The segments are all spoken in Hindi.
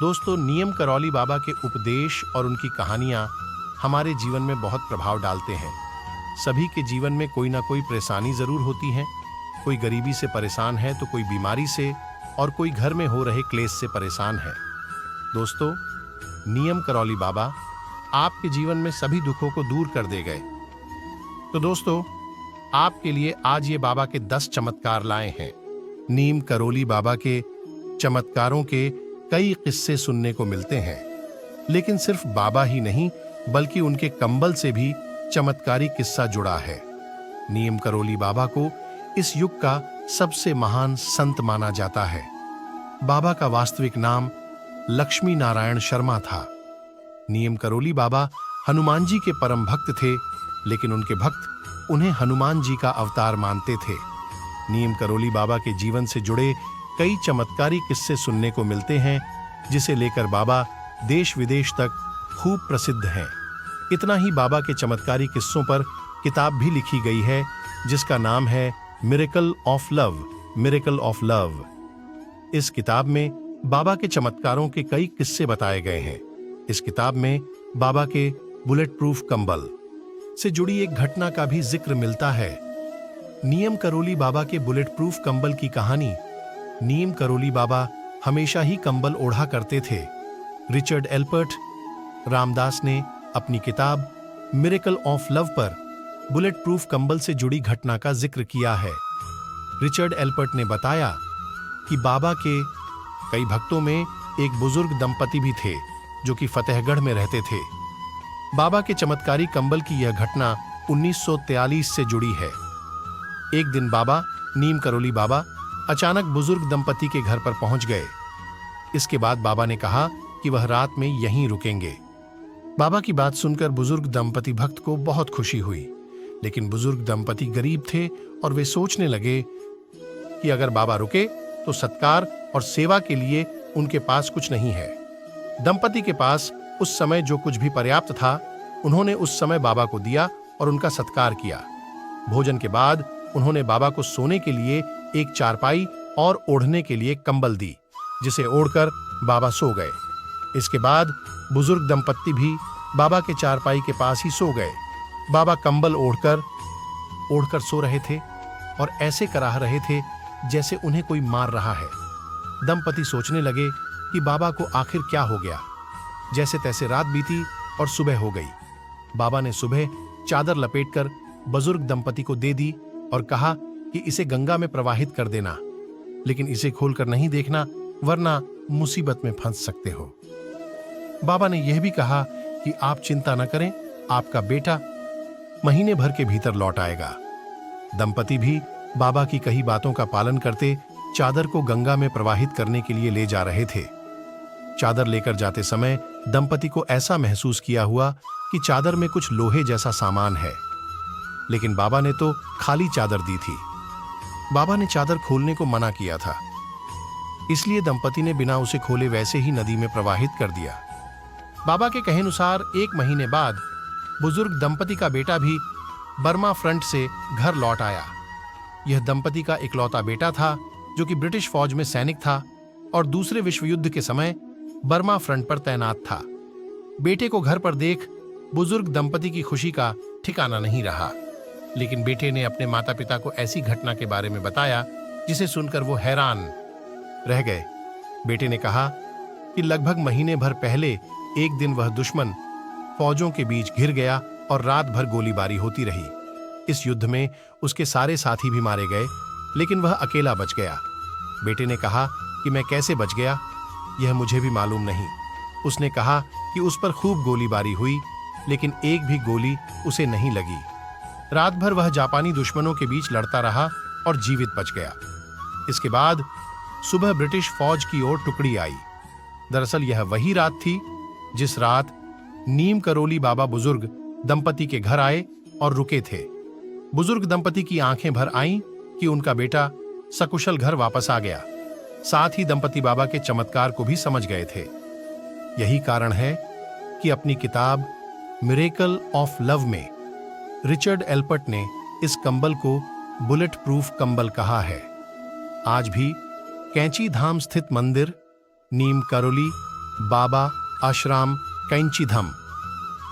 दोस्तों, नीम करौली बाबा के उपदेश और उनकी कहानियां हमारे जीवन में बहुत प्रभाव डालते हैं। सभी के जीवन में कोई ना कोई परेशानी जरूर होती है। कोई गरीबी से परेशान है तो कोई बीमारी से, और कोई घर में हो रहे क्लेश से परेशान है। दोस्तों, नीम करौली बाबा आपके जीवन में सभी दुखों को दूर कर दे गए। तो दोस्तों, आपके लिए आज ये बाबा के 10 चमत्कार लाए हैं। नीम करौली बाबा के चमत्कारों के कई किस्से सुनने को मिलते हैं, लेकिन सिर्फ बाबा ही नहीं बल्कि उनके कंबल से भी चमत्कारी किस्सा जुड़ा है। नीम करौली बाबा को इस युग का सबसे महान संत माना जाता है। बाबा का वास्तविक नाम लक्ष्मी नारायण शर्मा था। नीम करौली बाबा हनुमान जी के परम भक्त थे, लेकिन उनके भक्त उन्हें हनुमान जी का अवतार मानते थे। नीम करौली बाबा के जीवन से जुड़े कई चमत्कारी किस्से सुनने को मिलते हैं, जिसे लेकर बाबा देश विदेश तक खूब प्रसिद्ध हैं। इतना ही, बाबा के चमत्कारी किस्सों पर किताब भी लिखी गई है, जिसका नाम है miracle of love. Miracle of love. इस किताब में बाबा के चमत्कारों के कई किस्से बताए गए हैं। इस किताब में बाबा के बुलेट प्रूफ कंबल से जुड़ी एक घटना का भी जिक्र मिलता है। नीम करौली बाबा के बुलेट प्रूफ कंबल की कहानी। नीम करौली बाबा हमेशा ही कंबल ओढ़ा करते थे। रिचर्ड एल्पर्ट रामदास ने अपनी किताब मिरेकल ऑफ लव पर बुलेट प्रूफ कंबल से जुड़ी घटना का जिक्र किया है। रिचर्ड एल्पर्ट ने बताया कि बाबा के कई भक्तों में एक बुजुर्ग दंपति भी थे, जो कि फतेहगढ़ में रहते थे। बाबा के चमत्कारी कंबल की यह घटना 1943 से जुड़ी है। एक दिन बाबा, नीम करौली बाबा, अचानक बुजुर्ग दंपति के घर पर पहुंच गए। इसके बाद बाबा ने कहा कि वह रात में यहीं रुकेंगे। बाबा की बात सुनकर बुजुर्ग दंपति भक्त को बहुत खुशी हुई, लेकिन बुजुर्ग दंपति गरीब थे और वे सोचने लगे कि अगर बाबा रुके तो सत्कार और सेवा के लिए उनके पास कुछ नहीं है। दंपति के पास उस समय जो कुछ भी पर्याप्त था, उन्होंने उस समय बाबा को दिया और उनका सत्कार किया। भोजन के बाद उन्होंने बाबा को सोने के लिए एक चारपाई और ओढ़ने के लिए कंबल दी, जिसे ओढ़कर बाबा सो गए। इसके बाद बुजुर्ग दंपत्ति भी बाबा के चारपाई के पास ही सो गए। बाबा कंबल ओढ़कर सो रहे थे और ऐसे कराह रहे थे जैसे उन्हें कोई मार रहा है। दंपति सोचने लगे कि बाबा को आखिर क्या हो गया। जैसे तैसे रात बीती और सुबह हो गई। बाबा ने सुबह चादर लपेटकर बुजुर्ग दंपति को दे दी और कहा कि इसे गंगा में प्रवाहित कर देना, लेकिन इसे खोलकर नहीं देखना, वरना मुसीबत में फंस सकते हो। बाबा ने यह भी कहा कि आप चिंता न करें, आपका बेटा महीने भर के भीतर लौट आएगा। दंपति भी बाबा की कही बातों का पालन करते चादर को गंगा में प्रवाहित करने के लिए ले जा रहे थे। चादर लेकर जाते समय दंपति को ऐसा महसूस किया हुआ कि चादर में कुछ लोहे जैसा सामान है, लेकिन बाबा ने तो खाली चादर दी थी। बाबा ने चादर खोलने को मना किया था, इसलिए दंपति ने बिना उसे खोले वैसे ही नदी में प्रवाहित कर दिया। बाबा के कहेनुसार 1 महीने बाद बुजुर्ग दंपति का बेटा भी बर्मा फ्रंट से घर लौट आया। यह दंपति का इकलौता बेटा था, जो कि ब्रिटिश फौज में सैनिक था और दूसरे विश्व युद्ध के समय बर्मा फ्रंट पर तैनात था। बेटे को घर पर देख बुजुर्ग दंपति की खुशी का ठिकाना नहीं रहा, लेकिन बेटे ने अपने माता पिता को ऐसी घटना के बारे में बताया जिसे सुनकर वो हैरान रह गए। बेटे ने कहा कि लगभग महीने भर पहले एक दिन वह दुश्मन फौजों के बीच घिर गया और रात भर गोलीबारी होती रही। इस युद्ध में उसके सारे साथी भी मारे गए, लेकिन वह अकेला बच गया। बेटे ने कहा कि मैं कैसे बच गया, यह मुझे भी मालूम नहीं। उसने कहा कि उस पर खूब गोलीबारी हुई, लेकिन एक भी गोली उसे नहीं लगी। रात भर वह जापानी दुश्मनों के बीच लड़ता रहा और जीवित बच गया। इसके बाद सुबह ब्रिटिश फौज की ओर टुकड़ी आई। दरअसल यह वही रात थी जिस रात नीम करौली बाबा बुजुर्ग दंपति के घर आए और रुके थे। बुजुर्ग दंपति की आंखें भर आईं कि उनका बेटा सकुशल घर वापस आ गया। साथ ही दंपति बाबा के चमत्कार को भी समझ गए थे। यही कारण है कि अपनी किताब मिरेकल ऑफ लव में रिचर्ड एल्पर्ट ने इस कंबल को बुलेट प्रूफ कंबल कहा है। आज भी कैंची धाम स्थित मंदिर नीम करौली बाबा आश्रम कैंचीधम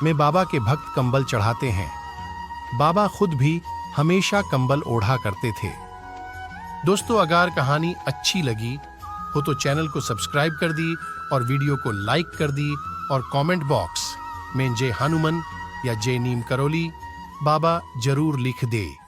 में बाबा के भक्त कंबल चढ़ाते हैं। बाबा खुद भी हमेशा कंबल ओढ़ा करते थे। दोस्तों, अगर कहानी अच्छी लगी हो तो चैनल को सब्सक्राइब कर दी और वीडियो को लाइक कर दी और कमेंट बॉक्स में जय हनुमान या जय नीम करोली बाबा जरूर लिख दे।